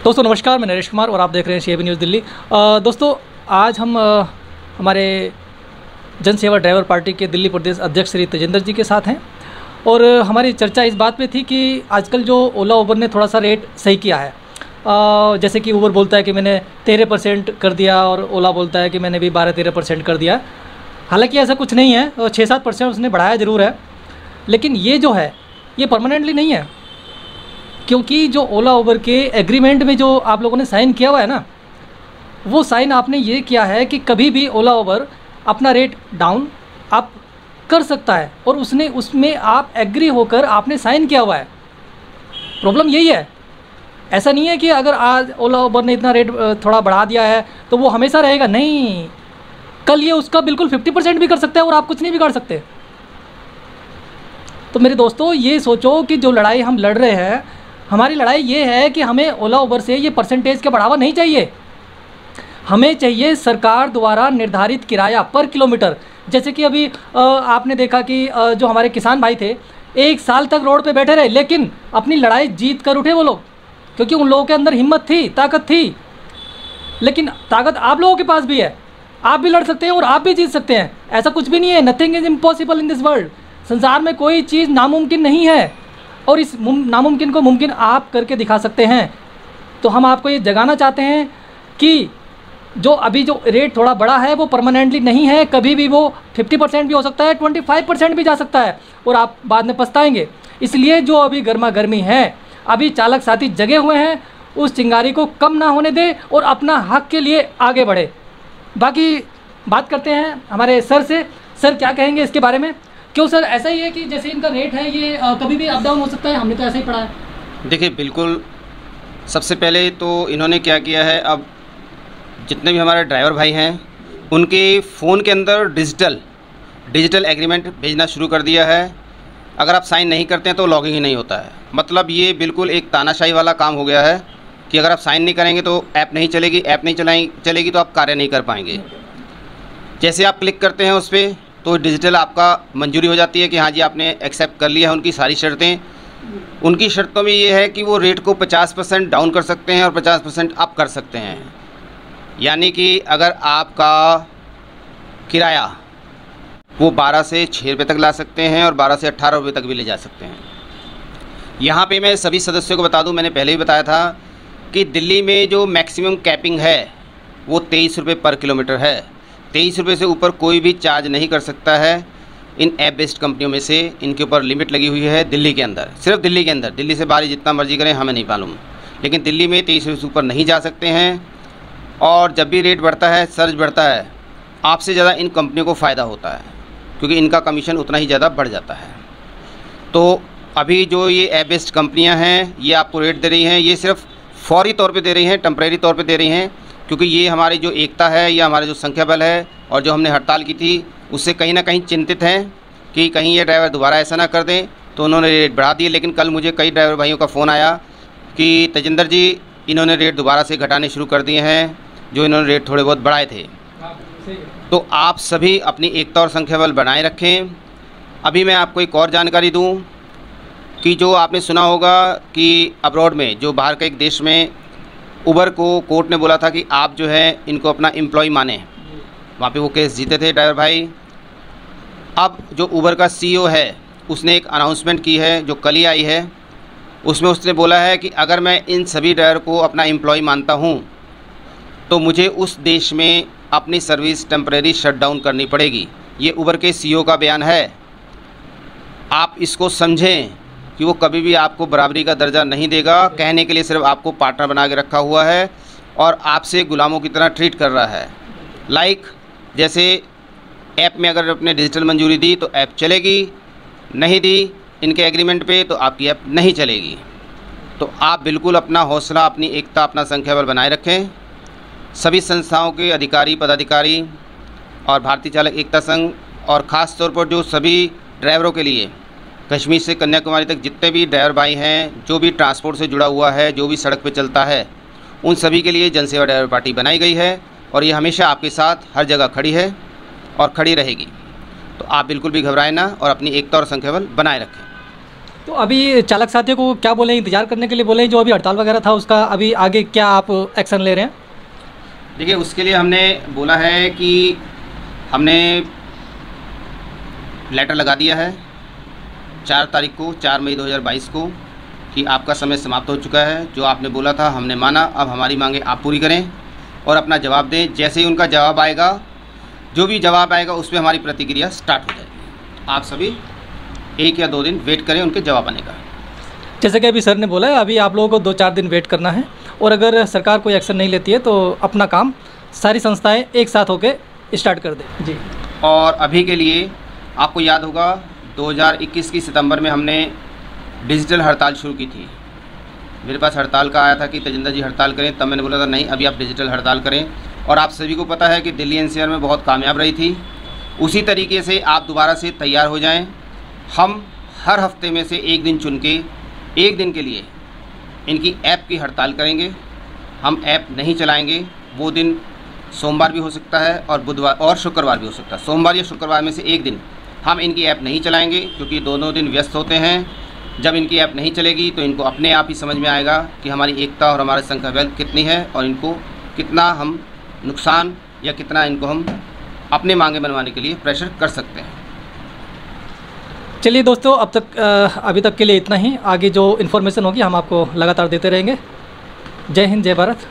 दोस्तों नमस्कार, मैं नरेश कुमार और आप देख रहे हैं सीएबी न्यूज़ दिल्ली। दोस्तों आज हम हमारे जन सेवा ड्राइवर पार्टी के दिल्ली प्रदेश अध्यक्ष श्री तेजिंदर जी के साथ हैं और हमारी चर्चा इस बात पे थी कि आजकल जो ओला उबर ने थोड़ा सा रेट सही किया है। जैसे कि उबर बोलता है कि मैंने 13% कर दिया और ओला बोलता है कि मैंने भी 12-13% कर दिया। हालांकि ऐसा कुछ नहीं है, 6-7% उसने बढ़ाया ज़रूर है, लेकिन ये जो है ये परमानेंटली नहीं है, क्योंकि जो ओला उबर के एग्रीमेंट में जो आप लोगों ने साइन किया हुआ है ना, वो साइन आपने ये किया है कि कभी भी ओला उबर अपना रेट डाउन अप कर सकता है और उसमें आप एग्री होकर आपने साइन किया हुआ है। प्रॉब्लम यही है। ऐसा नहीं है कि अगर आज ओला उबर ने इतना रेट थोड़ा बढ़ा दिया है तो वो हमेशा रहेगा, नहीं, कल ये उसका बिल्कुल 50% भी कर सकता है और आप कुछ नहीं बिगाड़ सकते। तो मेरे दोस्तों ये सोचो कि जो लड़ाई हम लड़ रहे हैं, हमारी लड़ाई ये है कि हमें ओला उबर से ये परसेंटेज का बढ़ावा नहीं चाहिए। हमें चाहिए सरकार द्वारा निर्धारित किराया पर किलोमीटर। जैसे कि अभी आपने देखा कि जो हमारे किसान भाई थे 1 साल तक रोड पे बैठे रहे, लेकिन अपनी लड़ाई जीत कर उठे वो लोग, क्योंकि उन लोगों के अंदर हिम्मत थी, ताकत थी। लेकिन ताकत आप लोगों के पास भी है, आप भी लड़ सकते हैं और आप भी जीत सकते हैं। ऐसा कुछ भी नहीं है, nothing is impossible in this world. संसार में कोई चीज़ नामुमकिन नहीं है और इस नामुमकिन को मुमकिन आप करके दिखा सकते हैं। तो हम आपको ये जगाना चाहते हैं कि जो अभी जो रेट थोड़ा बड़ा है वो परमानेंटली नहीं है, कभी भी वो 50% भी हो सकता है, 25% भी जा सकता है और आप बाद में पछताएंगे। इसलिए जो अभी गर्मा गर्मी है, अभी चालक साथी जगे हुए हैं, उस चिंगारी को कम ना होने दें और अपना हक के लिए आगे बढ़े। बाकी बात करते हैं हमारे सर से। सर क्या कहेंगे इसके बारे में? क्यों सर ऐसा ही है कि जैसे इनका रेट है ये कभी भी अप डाउन हो सकता है? हमने तो ऐसा ही पढ़ा है। देखिए बिल्कुल, सबसे पहले तो इन्होंने क्या किया है, अब जितने भी हमारे ड्राइवर भाई हैं उनके फ़ोन के अंदर डिजिटल एग्रीमेंट भेजना शुरू कर दिया है। अगर आप साइन नहीं करते हैं तो लॉगिंग ही नहीं होता है। मतलब ये बिल्कुल एक तानाशाही वाला काम हो गया है कि अगर आप साइन नहीं करेंगे तो ऐप नहीं चलेगी, ऐप नहीं चलेगी तो आप कार्य नहीं कर पाएंगे। जैसे आप क्लिक करते हैं उस पर तो डिजिटल आपका मंजूरी हो जाती है कि हाँ जी आपने एक्सेप्ट कर लिया है उनकी सारी शर्तें। उनकी शर्तों में ये है कि वो रेट को 50% डाउन कर सकते हैं और 50% अप कर सकते हैं। यानी कि अगर आपका किराया वो 12 से 6 रुपये तक ला सकते हैं और 12 से 18 रुपये तक भी ले जा सकते हैं। यहाँ पे मैं सभी सदस्यों को बता दूँ, मैंने पहले ही बताया था कि दिल्ली में जो मैक्सिमम कैपिंग है वो 23 रुपये पर किलोमीटर है। 23 रुपये से ऊपर कोई भी चार्ज नहीं कर सकता है। इन ऐप बेस्ड कंपनियों में से इनके ऊपर लिमिट लगी हुई है दिल्ली के अंदर, सिर्फ दिल्ली के अंदर। दिल्ली से बाहर जितना मर्जी करें हमें नहीं मालूम, लेकिन दिल्ली में 23 रुपये से ऊपर नहीं जा सकते हैं। और जब भी रेट बढ़ता है, सर्ज बढ़ता है, आपसे ज़्यादा इन कंपनियों को फ़ायदा होता है, क्योंकि इनका कमीशन उतना ही ज़्यादा बढ़ जाता है। तो अभी जो ये ऐप बेस्ड कंपनियाँ हैं ये आपको रेट दे रही हैं, ये सिर्फ फौरी तौर पे दे रही हैं, टेम्परेरी तौर पे दे रही हैं, क्योंकि ये हमारी जो एकता है या हमारा जो संख्या बल है और जो हमने हड़ताल की थी उससे कहीं ना कहीं चिंतित हैं कि कहीं ये ड्राइवर दोबारा ऐसा ना कर दें, तो उन्होंने रेट बढ़ा दिए। लेकिन कल मुझे कई ड्राइवर भाइयों का फ़ोन आया कि तेजिंदर जी इन्होंने रेट दोबारा से घटाने शुरू कर दिए हैं, जो इन्होंने रेट थोड़े बहुत बढ़ाए थे। तो आप सभी अपनी एकता और संख्या बल बनाए रखें। अभी मैं आपको एक और जानकारी दूं कि जो आपने सुना होगा कि अब्रॉड में, जो बाहर के एक देश में, उबर को कोर्ट ने बोला था कि आप जो है इनको अपना एम्प्लॉय माने। वहाँ पे वो केस जीते थे ड्राइवर भाई। अब जो उबर का CEO है उसने एक अनाउंसमेंट की है जो कल ही आई है। उसमें उसने बोला है कि अगर मैं इन सभी ड्राइवर को अपना एम्प्लॉय मानता हूँ तो मुझे उस देश में अपनी सर्विस टेम्परेरी शट डाउन करनी पड़ेगी। ये उबर के CEO का बयान है। आप इसको समझें कि वो कभी भी आपको बराबरी का दर्जा नहीं देगा। कहने के लिए सिर्फ आपको पार्टनर बना के रखा हुआ है और आपसे गुलामों की तरह ट्रीट कर रहा है। लाइक जैसे ऐप में अगर आपने डिजिटल मंजूरी दी तो ऐप चलेगी, नहीं दी इनके एग्रीमेंट पे तो आपकी ऐप नहीं चलेगी। तो आप बिल्कुल अपना हौसला, अपनी एकता, अपना संख्या बल बनाए रखें। सभी संस्थाओं के अधिकारी, पदाधिकारी और भारतीय चालक एकता संघ और ख़ास तौर पर जो सभी ड्राइवरों के लिए कश्मीर से कन्याकुमारी तक जितने भी ड्राइवर भाई हैं, जो भी ट्रांसपोर्ट से जुड़ा हुआ है, जो भी सड़क पे चलता है, उन सभी के लिए जन सेवा ड्राइवर पार्टी बनाई गई है और ये हमेशा आपके साथ हर जगह खड़ी है और खड़ी रहेगी। तो आप बिल्कुल भी घबराएं ना और अपनी एकता और संख्या बल बनाए रखें। तो अभी चालक साथियों को क्या बोले, इंतज़ार करने के लिए बोले, जो अभी हड़ताल वगैरह था उसका अभी आगे क्या आप एक्शन ले रहे हैं? देखिए, उसके लिए हमने बोला है कि हमने लेटर लगा दिया है 4 तारीख को, 4 मई 2022 को, कि आपका समय समाप्त हो चुका है। जो आपने बोला था हमने माना, अब हमारी मांगें आप पूरी करें और अपना जवाब दें। जैसे ही उनका जवाब आएगा, जो भी जवाब आएगा उस पर हमारी प्रतिक्रिया स्टार्ट हो जाएगी। आप सभी 1 या 2 दिन वेट करें उनके जवाब आने का। जैसे कि अभी सर ने बोला है, अभी आप लोगों को 2-4 दिन वेट करना है, और अगर सरकार कोई एक्शन नहीं लेती है तो अपना काम सारी संस्थाएं एक साथ होकर स्टार्ट कर दें। जी। और अभी के लिए आपको याद होगा 2021 की सितंबर में हमने डिजिटल हड़ताल शुरू की थी। मेरे पास हड़ताल का आया था कि तेजिंदर जी हड़ताल करें, तब मैंने बोला था नहीं, अभी आप डिजिटल हड़ताल करें। और आप सभी को पता है कि दिल्ली एनसीआर में बहुत कामयाब रही थी। उसी तरीके से आप दोबारा से तैयार हो जाएं। हम हर हफ्ते में से एक दिन चुन के 1 दिन के लिए इनकी ऐप की हड़ताल करेंगे। हम ऐप नहीं चलाएंगे। वो दिन सोमवार भी हो सकता है और बुधवार और शुक्रवार भी हो सकता है। सोमवार या शुक्रवार में से एक दिन हम इनकी ऐप नहीं चलाएंगे, क्योंकि दोनों दिन व्यस्त होते हैं। जब इनकी ऐप नहीं चलेगी तो इनको अपने आप ही समझ में आएगा कि हमारी एकता और हमारे संघ का बल कितनी है, और इनको कितना हम नुकसान या कितना इनको हम अपने मांगे बनवाने के लिए प्रेशर कर सकते हैं। चलिए दोस्तों, अभी तक के लिए इतना ही। आगे जो इन्फॉर्मेशन होगी हम आपको लगातार देते रहेंगे। जय हिंद, जय भारत।